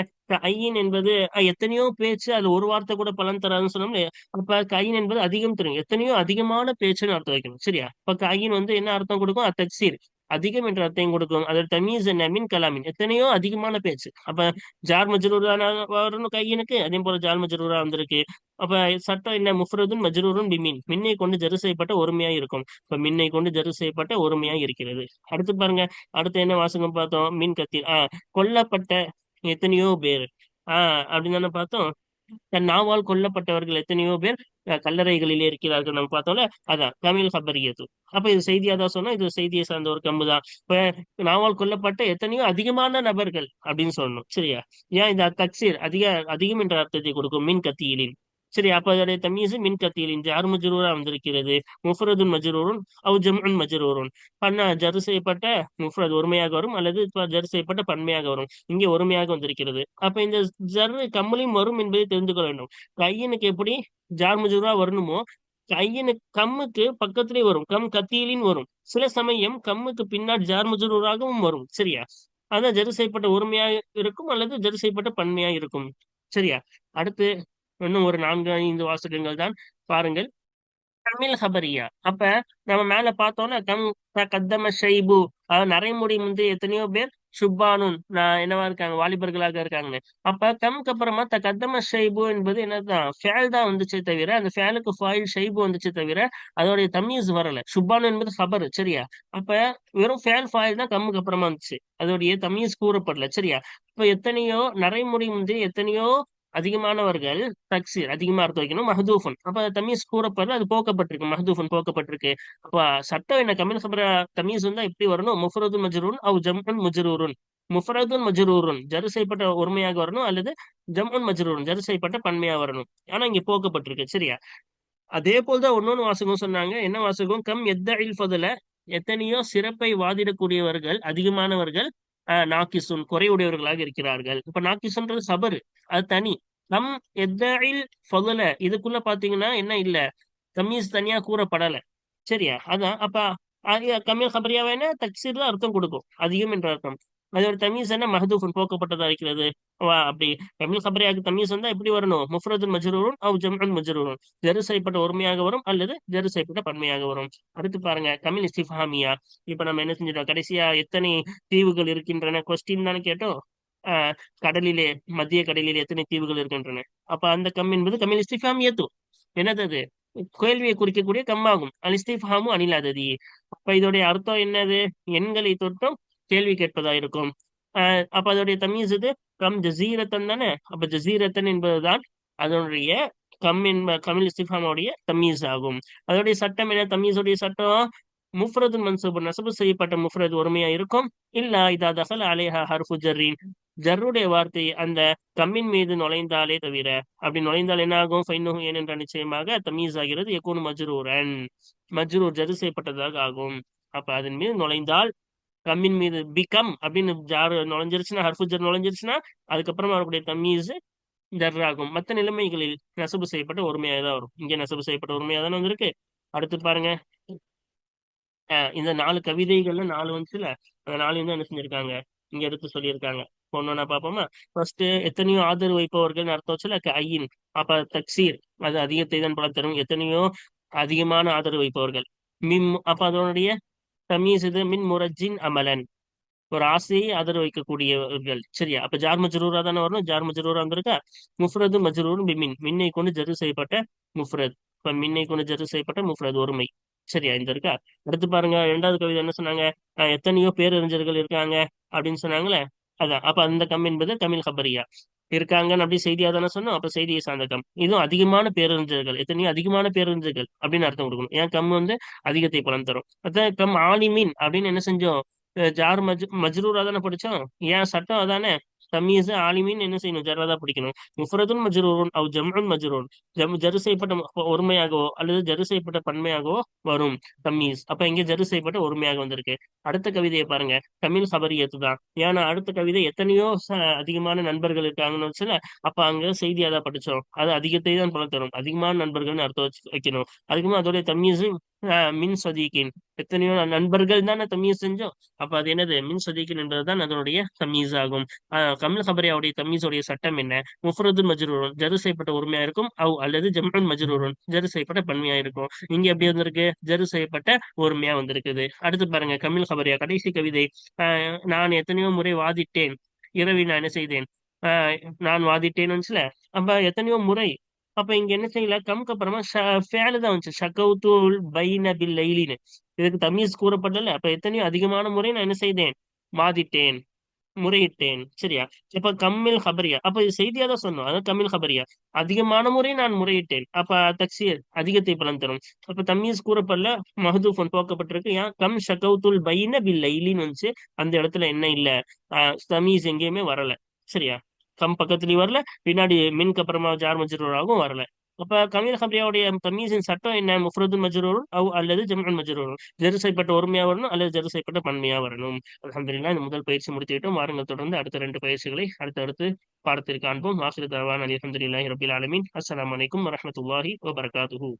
[SPEAKER 1] ஐயின் என்பது எத்தனையோ பேச்சு அது ஒரு வார்த்தை கூட பலன் தராதுன்னு சொன்னோம்ல. அப்ப கையின் என்பது அதிகம் தெரியும், எத்தனையோ அதிகமான பேச்சுன்னு அர்த்தம் வைக்கணும். சரியா? இப்ப கையின் வந்து என்ன அர்த்தம் கொடுக்கும், அத்தக்சீர் அதிகம் என்ற அர்த்தம் கொடுக்கும். அதோட தமீஸ் என்ன, மின் கலாமின் எத்தனையோ அதிகமான பேச்சு. அப்ப ஜார் மஜ்ரூரான வரணும் கையினுக்கு, அதே போல ஜார் மஜ்ரூரா வந்திருக்கு. அப்ப சட்டம் என்ன, முஃப்ரதுன் மஜ்ரூருன் பிமின் மின்னை கொண்டு ஜரு செய்யப்பட்ட ஒருமையா இருக்கும். இப்ப மின்னை கொண்டு ஜரு செய்யப்பட்ட ஒருமையா இருக்கிறது. அடுத்து பாருங்க, அடுத்து என்ன வாசகம் பார்த்தோம், மின் கத்தீர் கொல்லப்பட்ட எத்தனையோ பேர் அப்படின்னு தானே பார்த்தோம். தன் நாவால் கொல்லப்பட்டவர்கள் எத்தனையோ பேர் கல்லறைகளிலே இருக்கிறார்கள் நம்ம பார்த்தோம்ல. அதான் தமிழ் ஹபரியத்து. அப்ப இது செய்தியா தான் சொன்னா இது செய்தியை சார்ந்த ஒரு கம்பு தான். இப்ப நாவால் கொல்லப்பட்ட எத்தனையோ அதிகமான நபர்கள் அப்படின்னு சொல்லணும். சரியா? ஏன் இந்த தக்சீர் அதிகம் என்ற அர்த்தத்தை கொடுக்கும், மின் கத்தியிலின். சரி, அப்ப அதோடைய தமீஸ் மின் கத்தியிலின் ஜார் மஜ்ரூரா வந்திருக்கிறது. முஃப்ரதுன் மஜ்ரூருன் அவ் ஜம்உன் மஜ்ரூருன் ஜரு செய்யப்பட்ட முஃப்ரத் ஒருமையாக வரும், அல்லது ஜரு செய்யப்பட்ட பன்மையாக வரும். இங்கே ஒருமையாக வந்திருக்கிறது. அப்ப இந்த ஜரு கம்மலையும் வரும் என்பதை தெரிந்து கொள்ள வேண்டும். கையனுக்கு எப்படி ஜார் மஜ்ரூரா வரணுமோ, கையனுக்கு கம்முக்கு பக்கத்திலே வரும், கம் கத்தியிலின் வரும். சில சமயம் கம்முக்கு பின்னாடி ஜார் மஜ்ரூராகவும் வரும். சரியா? அதான் ஜரு செய்யப்பட்ட ஒருமையா இருக்கும், அல்லது ஜரு செய்யப்பட்ட பன்மையா இருக்கும். சரியா? அடுத்து இன்னும் ஒரு 4-5 வாசகங்கள் தான் பாருங்கள். தமிழ் ஹபரியா அப்ப நம்ம மேல பார்த்தோம்னா கம் கத்தம ஷைபு நரைமுடி முந்தைய எத்தனையோ பேர் சுப்பானுன் என்னவா இருக்காங்க, வாலிபர்களாக இருக்காங்க. அப்ப கம்க்கு அப்புறமா கத்தம ஷைபு என்பது என்னதான், ஃபேல் தான் வந்துச்சே தவிர, அந்த ஃபேலுக்கு ஃபாயில் ஷைபு வந்துச்சே தவிர அதோடைய தமீஸ் வரல. சுப்பானு என்பது ஹபர். சரியா? அப்ப வெறும் ஃபேல் ஃபாயில் தான் கம்முக்கு அப்புறமா வந்துச்சு, அதோடைய தமீஸ் கூறப்படல. சரியா? இப்ப எத்தனையோ நரைமுடி முந்தைய எத்தனையோ அதிகமானவர்கள் தக்சீர் அதிகமா அர்த்தம் வைக்கணும். மஹதூஃபன் அப்ப தமீஸ் கூறப்படுற அது போக்கப்பட்டிருக்கு, மஹதூஃபன் போக்கப்பட்டிருக்கு. அப்ப சட்டம் என்ன, கமில் சபர தமீஸ் வந்தா எப்படி வரணும், முஃபரதுன் மஜ்ரூன் அவ் ஜம்உன் மஜ்ரூருன். முஃபரதுன் மஜ்ரூருன் ஜரு செய்யப்பட்ட ஒருமையாக வரணும், அல்லது ஜம்உன் மஜ்ரூருன் ஜரு செய்யப்பட்ட பன்மையா வரணும். ஆனா இங்க போக்கப்பட்டிருக்கு. சரியா? அதே போல்தான் இன்னொன்னு வாசகம் சொன்னாங்க. என்ன வாசகம், கம் எத்தஇல் ஃபதுல எத்தனையோ சிறப்பை வாதிடக்கூடியவர்கள் அதிகமானவர்கள் நாக்கிசுன் குறைவுடையவர்களாக இருக்கிறார்கள். இப்ப நாக்கிசுன்றது சபரு, அது தனி. கம் எத்தஇல் ஃபதுல இதுக்குள்ள பாத்தீங்கன்னா என்ன இல்ல, தமீஸ் தனியா கூறப்படல. சரியா? அதான் அப்ப கம்மியல் ஹபரியாவை என்ன தக்சீர் தான் அர்த்தம் கொடுக்கும், அதிகம் என்ற அர்த்தம். அதோட தமீஸ் என்ன, மஹதூஃபன் போக்கப்பட்டதா இருக்கிறது. அப்படி கம்மியல் ஹபரியாவுக்கு தமீஸ் வந்தா எப்படி வரணும், முஃப்ரதுன் மஜ்ரூருன் அவ் ஜம்உன் மஜ்ரூருன் ஜரு செய்யப்பட்ட ஒருமையாக வரும், அல்லது ஜரு செய்யப்பட்ட பன்மையாக வரும். அடுத்து பாருங்க, கமில் இஸ்திஃபாமியா. இப்ப நம்ம என்ன செஞ்சிட்டோம், கடைசியா எத்தனை தீவுகள் இருக்கின்றன கொஸ்டின் தானே கேட்டோம். கடலிலே, மத்திய கடலிலே எத்தனை தீவுகள் இருக்கின்றன. அப்ப அந்த கம் என்பது கமில் இஸ்திஃபாமியத்து. என்னது அது? கேள்வியை குறிக்கக்கூடிய கம்மாகும். அல் இஸ்திஃபாமு அனில் அததி. அப்ப இதோடைய அர்த்தம் என்னது? எண்களை தொட்டும் கேள்வி கேட்பதா இருக்கும். அப்ப அதோடைய தமீஸ் இது கம் ஜசீரத்தன் தானே. அப்ப ஜசீரத்தன் என்பதுதான் அதனுடைய கமில் இஸ்திஃபாமுடைய தமீஸ் ஆகும். அதோடைய சட்டம் என்ன? தமீஸுடைய சட்டம் முஃப்ரதுன் மன்சூப், நசபு செய்யப்பட்ட முஃப்ரத் ஒருமையா இருக்கும். இல்ல இதா தகல அலைஹா ஹர்ஃபு ஜர்ரின், ஜர்ருடைய வார்த்தை அந்த கம்மின் மீது நுழைந்தாலே தவிர. அப்படி நுழைந்தால் என்ன ஆகும்? ஃபைன்னஹு ஏனென்ற நிச்சயமாக தமீஸ் ஆகிறது யகூனு மஜ்ரூரன், மஜ்ரூர் ஜரு செய்யப்பட்டதாக ஆகும். அப்ப அதன் மீது நுழைந்தால் கம்மின் மீது பிகம் அப்படின்னு ஜார் நுழைஞ்சிருச்சுன்னா, ஹர்ஃபு ஜர் நுழைஞ்சிருச்சுன்னா அதுக்கப்புறம் அவருடைய தமீஸ் ஜர் ஆகும். மற்ற நிலைமைகளில் நசபு செய்யப்பட்ட ஒருமையாக தான் வரும். இங்கே நசபு செய்யப்பட்ட ஒருமையாக தானே வந்திருக்கு. அடுத்து பாருங்க, இந்த 4 கவிதைகள்ல 4 வந்துச்சுல, அந்த 4 தான் என்ன செஞ்சிருக்காங்க இங்க எடுத்து சொல்லியிருக்காங்க. ஒன்னொன்னா பாப்போமா? ஃபர்ஸ்ட் எத்தனையோ ஆதரவு வைப்பவர்கள் அர்த்தம் வச்சுல ஐயின். அப்ப தக்சீர் அது அதிகத்தை தான் பல தரும். எத்தனையோ அதிகமான ஆதரவு வைப்பவர்கள். அப்ப அதனுடைய தமீஸ் இது மின் முரஜின் அமலன், ஒரு ஆசையை ஆதரவு வைக்கக்கூடியவர்கள். சரியா? அப்ப ஜார் மஜ்ரூரா தானே வரணும். ஜார் மஜ்ரூரா வந்திருக்கா. முஃப்ரது மஜ்ரூரும் பிமின், மின்னை கொண்டு ஜரு செய்யப்பட்ட முஃப்ரத். இப்ப மின்னை கொண்டு ஜரு செய்யப்பட்ட முஃப்ரத் ஒருமை. சரியா? இந்த இருக்கா. அடுத்து பாருங்க, இரண்டாவது கவிதை என்ன சொன்னாங்க? எத்தனையோ பேரறிஞர்கள் இருக்காங்க அப்படின்னு சொன்னாங்களே. அதான் அப்ப அந்த கம் என்பது கமில் ஹபரியா. இருக்காங்கன்னு அப்படி செய்தியா தானே சொன்னோம். அப்ப செய்தியை சார்ந்த கம். இதுவும் அதிகமான பேரறிஞர்கள், எத்தனையோ அதிகமான பேரறிஞர்கள் அப்படின்னு அர்த்தம் கொடுக்கணும். ஏன் கம் வந்து அதிகத்தை பலன் தரும். அதான் கம் ஆலிமீன் அப்படின்னு என்ன செஞ்சோம்? ஜார் மஜ்ரூரா தானே படிச்சோம். ஏன் சட்டம் அதானே. தமீஸ் ஆலிமீன் என்ன செய்யணும்? ஜர்ரதா பிடிக்கணும். முஃப்ரதுன் மஜ்ரூருன் அவ் ஜம்உன் மஜ்ரூர், ஜரு செய்யப்பட்ட ஒருமையாகவோ அல்லது ஜரு செய்யப்பட்ட பன்மையாகவோ வரும் தமீஸ். அப்ப இங்க ஜரு செய்யப்பட்ட ஒருமையாக வந்திருக்கு. அடுத்த கவிதையை பாருங்க, தமிழ் சபரியத்து தான். ஏன்னா அடுத்த கவிதை எத்தனையோ அதிகமான நண்பர்கள் இருக்காங்கன்னு வச்சுல. அப்ப அங்க செய்தியா தான் படிச்சோம். அது அதிகத்தை தான் பல தரும். அதிகமான நண்பர்கள்னு அர்த்தம் வைக்கணும். அதுக்குமே அதோடைய தமீஸ் மின் சதீக்கின், எத்தனையோ நண்பர்கள் தானே தமீஸ் செஞ்சோம். அப்ப அது என்னது? மின் சதீக்கின் என்பதுதான் அதனுடைய தமீஸ் ஆகும். கமல் ஹபரியாவுடைய தமீஸுடைய சட்டம் என்ன? முஃப்ரதுன் மஜ்ரூரன் ஜரு செய்யப்பட்ட ஒருமையா இருக்கும். அவ் அல்லது ஜம்உன் மஜ்ரூரன் ஜரு செய்யப்பட்ட பன்மையா இருக்கும். இங்க எப்படி வந்திருக்கு? ஜரு செய்யப்பட்ட ஒருமையா வந்திருக்குது. அடுத்து பாருங்க, கமில் ஹபரியா கடைசி கவிதை. நான் எத்தனையோ முறை வாதிட்டேன், இரவில் நான் என்ன செய்தேன்? ஆஹ் நான் வாதிட்டேன்னு வந்துச்சுல. அப்ப எத்தனையோ முறை. அப்ப இங்க என்ன செய்யல? கம்க்கு அப்புறமா ஃபேலு தான் வந்துச்சு. ஷகவுத்துல் பைன பில் லைலின்னு. இதுக்கு தமீஸ் கூறப்படல. அப்ப எத்தனையோ அதிகமான முறை நான் என்ன செய்தேன்? வாதிட்டேன், முறையிட்டேன். சரியா? இப்ப கம்மில் ஹபரியா, அப்ப இது செய்தியா தான் சொன்னோம். அதான் கம்மில் ஹபரியா, அதிகமான முறை நான் முறையிட்டேன். அப்ப தக்சீர் அதிகத்தை பலன் தரும். அப்ப தம்மீஸ் கூறப்படல, மஹதூஃபன் போக்கப்பட்டிருக்கு. ஏன்? கம் ஷகவுத்துல் பைன பில் லைலின்னு வந்துச்சு. அந்த இடத்துல என்ன இல்ல? தமீஸ் எங்கேயுமே வரல. சரியா? கம் பக்கத்துலயும் வரல, பின்னாடி மின்க்கு அப்புறமா ஜார் மஜ்ரூராகவும் வரல. அப்ப கமீல் ஹபரியாவுடைய தமீஸின் சட்டம் என்ன? முஃப்ரதுன் மஜ்ரூரும் அவ் அல்லது ஜம்உன் மஜ்ரூரும் ஜரு செய்யப்பட்ட ஒருமையா வரணும் அல்லது ஜரு செய்யப்பட்ட பன்மையா வரணும். அல்ஹம்துலில்லாஹ், இந்த முதல் பயிற்சி முடித்துவிட்டோம். வாருங்கள் தொடர்ந்து அடுத்த 2 பயிற்சிகளை அடுத்தடுத்து பாடத்திற்கு காண்போம். ஆகிரு தஅவானா அல்ஹம்துலில்லாஹி ரப்பில் ஆலமீன். அஸ்ஸலாமு அலைக்கும் வரஹ்மத்துல்லாஹி வபரகாத்துஹு.